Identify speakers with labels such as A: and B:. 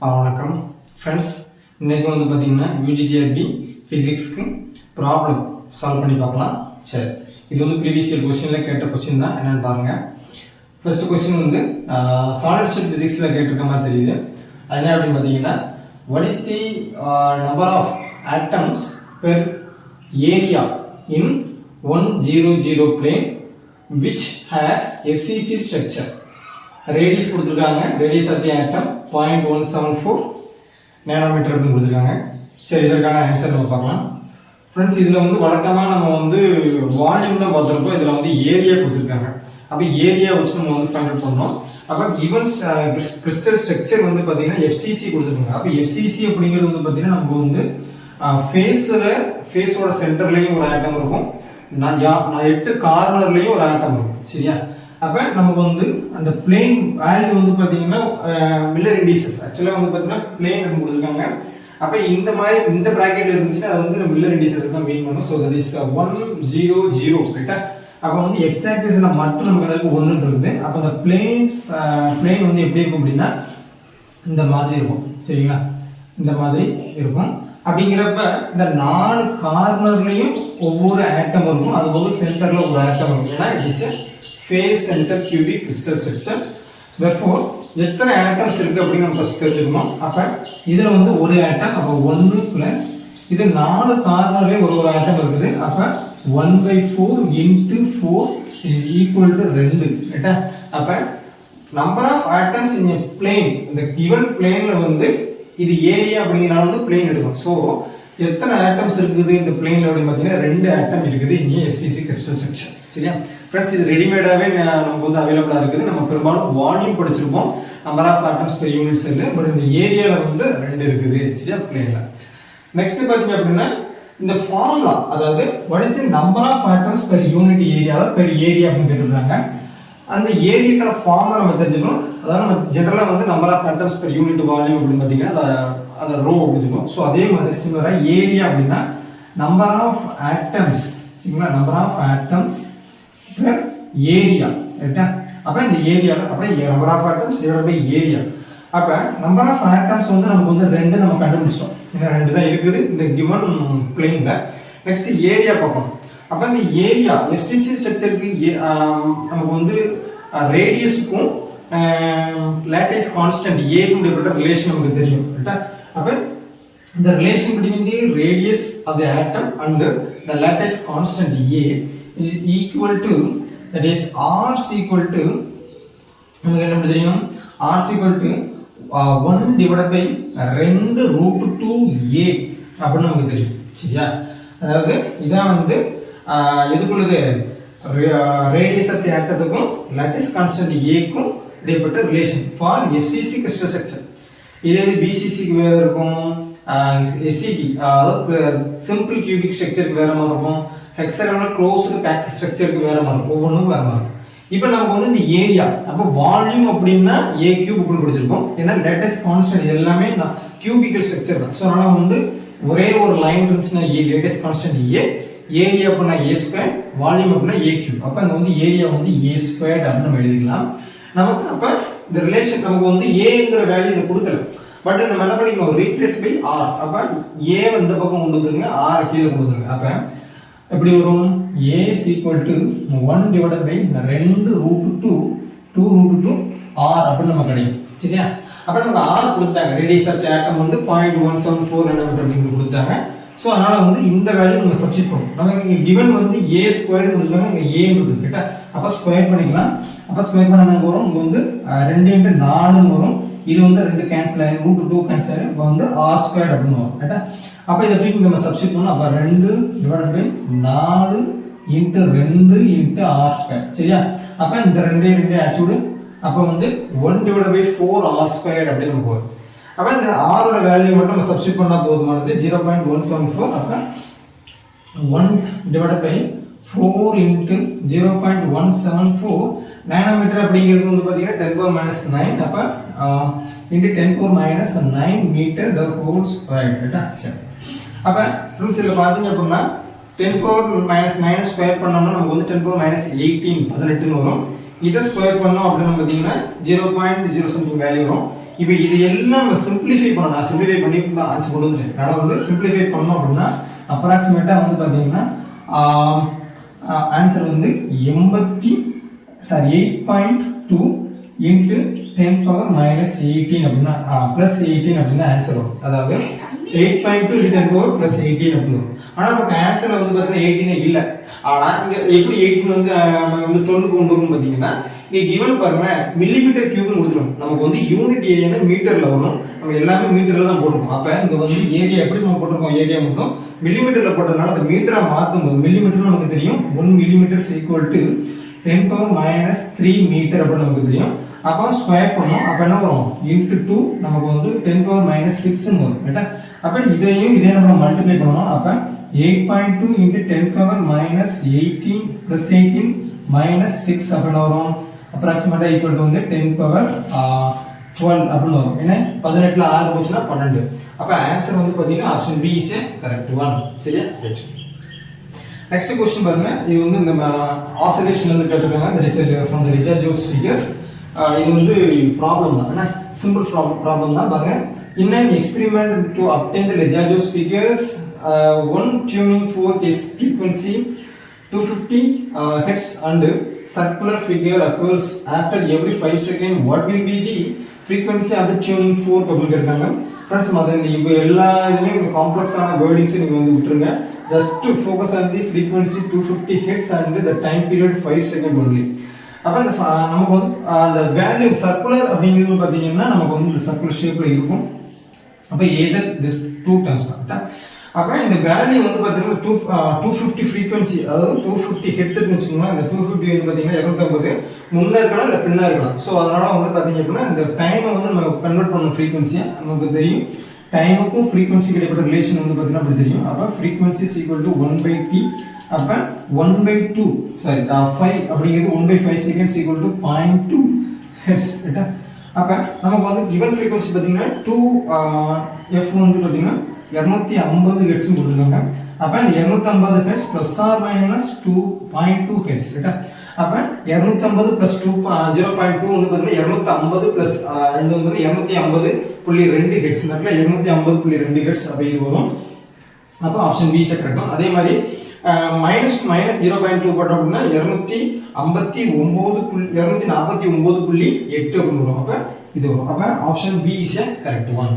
A: வணக்கம் ஃப்ரெண்ட்ஸ். இன்றைக்கி வந்து பார்த்திங்கன்னா யூஜிடிஆர்பி ஃபிசிக்ஸ்க்கு ப்ராப்ளம் சால்வ் பண்ணி பார்க்கலாம். சரி, இது வந்து ப்ரீவியஸ் இயர் கொஸ்டினில் கேட்ட கொஸ்டின் தான். என்னென்னு பாருங்கள். ஃபர்ஸ்ட் கொஸ்டின் வந்து சாலிட் ஸ்டேட் ஃபிசிக்ஸில் கேட்டிருக்க மாதிரி தெரியுது. அது என்ன அப்படின்னு பார்த்தீங்கன்னா, what is the number of atoms per area in 100 plane which has FCC structure. Radius கொடுத்துருக்காங்க. Radius of the atom 0.174 nanometre அப்படின்னு கொடுத்துருக்காங்க. சரி, இதற்கான ஆன்சர் நம்ம பார்க்கலாம். ஃப்ரெண்ட்ஸ், இதில் வந்து வழக்கமாக நம்ம வந்து வால்யூம் தான் பார்த்துருப்போம். இதில் வந்து ஏரியா கொடுத்துருக்காங்க. அப்போ ஏரியா வச்சு நம்ம வந்து ஃபைண்ட் அவுட் பண்ணோம். அப்போ கிவன் கிறிஸ்டல் ஸ்ட்ரக்சர் வந்து பார்த்தீங்கன்னா FCC கொடுத்துருக்காங்க. அப்போ FCC அப்படிங்கிறது வந்து பார்த்தீங்கன்னா நமக்கு வந்து ஃபேஸோட சென்டர்லேயும் ஒரு ஆட்டம் இருக்கும், நான் 8 கார்னர்லேயும் ஒரு ஆட்டம் இருக்கும். சரியா? அப்போ நமக்கு வந்து அந்த பிளேன் வேல்யூ வந்து பார்த்தீங்கன்னா மில்லர் இண்டிசஸ் ஆக்சுவலாக வந்து பார்த்தீங்கன்னா பிளேன் அப்படின்னு கொடுத்துருக்காங்க. அப்போ இந்த மாதிரி இந்த ப்ராக்கெட் இருந்துச்சுன்னா அது வந்து மில்லர் இண்டிசஸ் தான் மீன் பண்ணும். ஸோ தட் இஸ் 100 ரைட்டா? அப்போ வந்து எக்ஸ் ஆக்சிஸில் மட்டும் நமக்கு எனக்கு 1 இருக்குது. அப்போ அந்த பிளேன் வந்து எப்படி இருக்கும் அப்படின்னா இந்த மாதிரி இருக்கும். சரிங்களா? இந்த மாதிரி இருக்கும். அப்படிங்கிறப்ப இந்த 4 கார்னர்லையும் ஒவ்வொரு ஆட்டம் இருக்கும். அது போக சென்டரில் ஒரு ஆட்டம் இருக்கும். ஏன்னா it is face centre cubic crystal structure. therefore எத்தனை ஆட்டம்ஸ் இருக்கு அப்படின்னு நம்ம ஃபர்ஸ்ட் தெரிஞ்சுக்கணும். அப்போ இதில் வந்து ஒரு ஆட்டம், அப்போ 1 ப்ளஸ் இது 4 கார்னர்லேயே ஒரு ஆட்டம் இருக்குது. அப்போ 1/4 into 4 is equal to 2 ரைட்டா? அப்போ number of atoms in a plane, இந்த given planeல வந்து இது ஏரியா அப்படிங்கிறனால வந்து பிளேன் எடுக்கும். ஸோ எத்தனை ஆட்டம்ஸ் இருக்குது இந்த பிளேன்ல அப்படின்னு பார்த்தீங்கன்னா 2 ஆட்டம் இருக்குது இங்கே FCC கிறிஸ்டல் ஸ்ட்ரக்சர். சரியா ஃப்ரெண்ட்ஸ்? இது ரெடிமேடாகவே நமக்கு வந்து அவைலபிளாக இருக்குது. நம்ம பெரும்பாலும் வால்யூம் படிச்சிருப்போம், number of atoms per unit cell. But இந்த ஏரியாவில் வந்து 2 இருக்குது. சரியா? பிளேனில். நெக்ஸ்ட் பார்த்தீங்க அப்படின்னா இந்த ஃபார்முலா, அதாவது what is the number of atoms per unit ஏரியாவில் பெர் ஏரியா அப்படின்னு கேட்டுருக்காங்க. அந்த ஏரியாக்கான ஃபார்முலா நம்ம தெரிஞ்சுக்கணும். அதாவது நம்ம ஜென்ரலாக வந்து number of atoms per unit volume அப்படின்னு பார்த்தீங்கன்னா அந்த ரோ அப்படின்னு. ஸோ அதே மாதிரி சிமிலராக ஏரியா அப்படின்னா நம்பர் ஆஃப் ஆட்டம்ஸ். சரிங்களா? Number of atoms per area ரைட்டா? அப்போ இந்த ஏரியாவில் அப்போ number of atoms divide by area. அப்போ நம்பர் ஆஃப் ஆட்டம்ஸ் வந்து நமக்கு வந்து 2 நம்ம கண்டுபிடிச்சிட்டோம். ஏன்னா 2 தான் இருக்குது இந்த கிவன் பிளேனில். நெக்ஸ்ட் ஏரியா பார்க்கணும். அப்போ இந்த ஏரியா FCC ஸ்ட்ரக்சருக்கு நமக்கு வந்து ரேடியஸுக்கும் லேட்டிஸ் கான்ஸ்டன்ட் ஏக்கும் இடைப்பட்ட ரிலேஷன் நமக்கு தெரியும் ரைட்டா? அப்போ the relation between the radius of the atom and the lattice constant A is equal to, that is R is equal to நமக்கு என்ன தெரியும், R is equal to 1 divided by 2 root 2A அப்படின்னு நமக்கு தெரியும். சரியா? அதாவது இதான் வந்து எதுக்குள்ளது ரேடியஸ் ஆஃப் தி ஆட்டத்துக்கும் lattice constant A-க்கும் இடைப்பட்ட relation for FCC crystal structure. இதே BCCக்கு வேற இருக்கும், SCP அதாவது சிம்பிள் கியூபிக் ஸ்ட்ரக்சருக்கு வேற மாதிரி இருக்கும், ஹெக்ஸாகனல் க்ளோஸ்டு பேக்ஸ் ஸ்ட்ரக்சருக்கு வேற மாதிரி இருக்கும், ஒவ்வொன்றும் வேற மாதிரி இருக்கும். இப்போ நமக்கு வந்து இந்த ஏரியா, அப்போ வால்யூம் அப்படின்னா A கியூப் அப்படின்னு படிச்சிருக்கோம். ஏன்னா லேட்டஸ்ட் கான்ஸ்டன்ட் எல்லாமே கியூபிக்கல் ஸ்ட்ரக்சர் தான். ஸோ அதனால வந்து ஒரே ஒரு லைன் இருந்துச்சுன்னா லேட்டஸ்ட் கான்ஸ்டன்ட் A, ஏரியா அப்படின்னா A², வால்யூம் அப்படின்னா A கியூப். அப்போ அங்கே வந்து ஏரியா வந்து A² அப்படின்னு நம்ம எழுதிக்கலாம். நமக்கு அப்போ இந்த ரிலேஷன் நமக்கு வந்து ஏங்கிற வேல்யூ கொடுக்கல. பட் நம்ம என்ன பண்ணிக்கணும், ரீப்ளேஸ் பை R. அப்போ A வந்து பக்கம் கொண்டு வந்துருங்க, R கீழே கொண்டு வந்துருங்க. அப்போ எப்படி வரும், A is equal to 1 divided by 2 root 2 root 2 R அப்படின்னு நம்ம கிடைக்கும். சரியா? அப்போ நமக்கு R கொடுத்தாங்க, ரேடியஸ் ஆஃப் தி ஆட்டம் வந்து 0.174 nanometer அப்படின்னு கொடுத்தாங்க. ஸோ அதனால வந்து இந்த வேல்யூ நம்ம சப்ஸ்டிட் பண்ணுவோம். நமக்கு இங்கே கிவன் வந்து A² கொடுத்துருக்காங்க, இங்கே A இருக்குது கேட்டா. அப்போ ஸ்கொயர் பண்ணிக்கலாம். அப்போ ஸ்கொயர் பண்ணால் வரும், இங்கே வந்து 2 into 4 வரும். இது வந்து 2 கேன்சல் ஆகும், root 2 கேன்சல் ஆகும். இப்போ வந்து R² அப்படின்னு வரும் ரைட்டா? அப்போ இதை தூக்கி நம்ம சப்ஸ்டிட் பண்ணோம். அப்போ 2 divided by 4 into 2 into R². சரியா? அப்போ இந்த 2 ஆக்சுவலி அப்போ வந்து 1 divided by 4 R² அப்படின்னு நமக்கு வரும். அப்போ இந்த R ஓட வேல்யூ மட்டும் நம்ம சப்ஸ்டிட் பண்ணால் போதுமானது 0.174. அப்போ 1 divided by 4 into 0.174 நானோமீட்டர் அப்படிங்கிறது வந்து பார்த்தீங்கன்னா 10⁻⁹. அப்போ into 10⁻⁹ metre the whole square ரைட்டா? சரி. அப்போ ஃப்ரெண்ட்ஸ் இதில் பார்த்தீங்க அப்படின்னா 10⁻⁹ ஸ்கொயர் பண்ணோம்னா நமக்கு வந்து 10⁻18 18 வரும். இதை ஸ்கொயர் பண்ணோம் அப்படின்னு பார்த்தீங்கன்னா 0.0 சம்திங் வேல்யூ வரும். இப்போ இது எல்லாம் நம்ம சிம்பிளிஃபை பண்ணணும். நான் சிம்பிளிஃபை பண்ணி ஆன்சர் கொண்டு வந்துட்டேன். நான் வந்து சிம்பிளிஃபை பண்ணோம் அப்படின்னா அப்ராக்சிமேட்டாக வந்து பார்த்தீங்கன்னா ஆன்சர் வந்து 8.2 இன்ட்டு 10 பவர் மைனஸ் 18 அப்படின்னா ப்ளஸ் 18 அப்படின்னு ஆன்சர் வரும். அதாவது 8.2 இன்ட்டு 10 பவர் ப்ளஸ் 18 அப்படின்னு வரும். ஆனால் நமக்கு ஆன்சர் வந்து பார்த்தீங்கன்னா 18 இல்லை. ஆனால் இங்கே எப்படி 18 வந்து நம்ம வந்து 12 கொண்டு வரும் பார்த்தீங்கன்னா இங்கே கிவன் பாருங்க மில்லிமீட்டர் கியூப்னு கொடுத்துரும். நமக்கு வந்து யூனிட் ஏரியானா மீட்டரில் வரும். நம்ம எல்லாமே மீட்டரில் தான் போட்டிருக்கோம். அப்போ இங்கே வந்து ஏரியா எப்படி நம்ம போட்டிருக்கோம், ஏரியா மட்டும் மில்லிமீட்டரில் போட்டதுனால அந்த மீட்டரை மாற்றும் போது மில்லிமீட்டர் நமக்கு தெரியும் 1 millimeter equal to 10 power minus 3 metre அப்படின்னு நமக்கு தெரியும். அப்போ ஸ்கொயர் பண்ணோம். அப்போ என்ன வரும் இன்ட்டு 2 நமக்கு வந்து 10 பவர் மைனஸ் 6ன்னு வரும். ரைட்டா? அப்போ இதையும் நம்ம மல்டிப்ளை பண்ணணும். அப்போ 8.2 into 10 power minus 18 plus 18 minus 6 அப்படின்னு வரும். அப்ராக்சிமேட்டாக ஈக்குவல் டு வந்து 10 பவர் 12 அப்படின்னு வரும். ஏன்னா 18ல் 6 போச்சுன்னா 12. அப்போ ஆன்சர் வந்து பார்த்தீங்கன்னா option B is correct one. சரியா? நெக்ஸ்ட் क्वेश्चन பாருங்க. இது வந்து இந்த ஆசிலேஷன்ல இருந்து கேட்டிருக்காங்க. தட் இஸ் फ्रॉम தி ரிச்சர்ட்-ஜோஸ் ஃபிகர்ஸ். இது வந்து ப்ராப்ளம் தான். என்ன சிம்பிள் ப்ராப்ளம் தான் பாருங்க. In an experiment to obtain the Lagrange figures, one tuning fork is frequency 250 Hz and circular figure occurs after every 5 seconds. What will be the frequency of the tuning fork? அப்படின்னு கேட்டாங்க. Friends மற்ற இப்போ எல்லா இதுலேயும் இந்த காம்ப்ளெக்ஸான வேர்டிங்ஸை நீங்கள் வந்து விட்டுருங்க. Just focus on the frequency 250 Hz and the time period 5 seconds only. அப்போ நமக்கு வந்து அந்த வேல்யூ சர்க்குலர் அப்படிங்கிறது பார்த்தீங்கன்னா நமக்கு வந்து இந்த சர்க்குலர் ஷேப்பில் இருக்கும். அப்போ எதர் திஸ் டூ டர்ம்ஸ் தான். அப்புறம் இந்த வேல்யூ வந்து பார்த்தீங்கன்னா 250 ஃப்ரீக்வன்சி, அதாவது 250 ஹெட்செட்னு வச்சுக்கோங்களேன். இந்த 250 வந்து பார்த்தீங்கன்னா 250 முன்னே இருக்கலாம் இல்லை பின்னா இருக்கலாம். ஸோ அதனால் வந்து பார்த்தீங்க அப்படின்னா இந்த டைமை வந்து நம்ம கன்வெர்ட் பண்ணணும் ஃப்ரீக்வன்சியாக. நமக்கு தெரியும் டைமுக்கும் ஃப்ரீக்வன்சி கிடைப்பட்ட ரிலேஷன் வந்து பார்த்தீங்கன்னா அப்படி தெரியும். அப்போ frequency is equal to 1/t. அப்போ 1/2 சாரி 5 அப்படிங்கிறது 1/5 செகண்ட்ஸ் ஈக்குவல் டு 0.2 ஹெட்ஸ். ரைட்டா? அப்போ நமக்கு வந்து கிவன் ஃப்ரீக்வன்சி பார்த்தீங்கன்னா 2f வந்து பார்த்தீங்கன்னா 250 ஹெட்ஸ் கொடுத்துருக்காங்க. அப்போ இந்த 250 hertz plus or minus 2.2 hertz. ரைட்டா? அப்போ 250 ப்ளஸ் 0.2 வந்து பார்த்தீங்கன்னா 250 ப்ளஸ் 2 வந்து 250.2 ஹெட்ஸ். இந்த 250.2 ஹெட்ஸ். அப்போ இது வரும். அப்போ ஆப்ஷன் பி இஸ் கரெக்ட். அதே மாதிரி மைனஸ் 0.2 போட்டோம் அப்படின்னா 249.8 அப்படின்னு வரும். அப்போ இது வரும். அப்போ option B is correct one.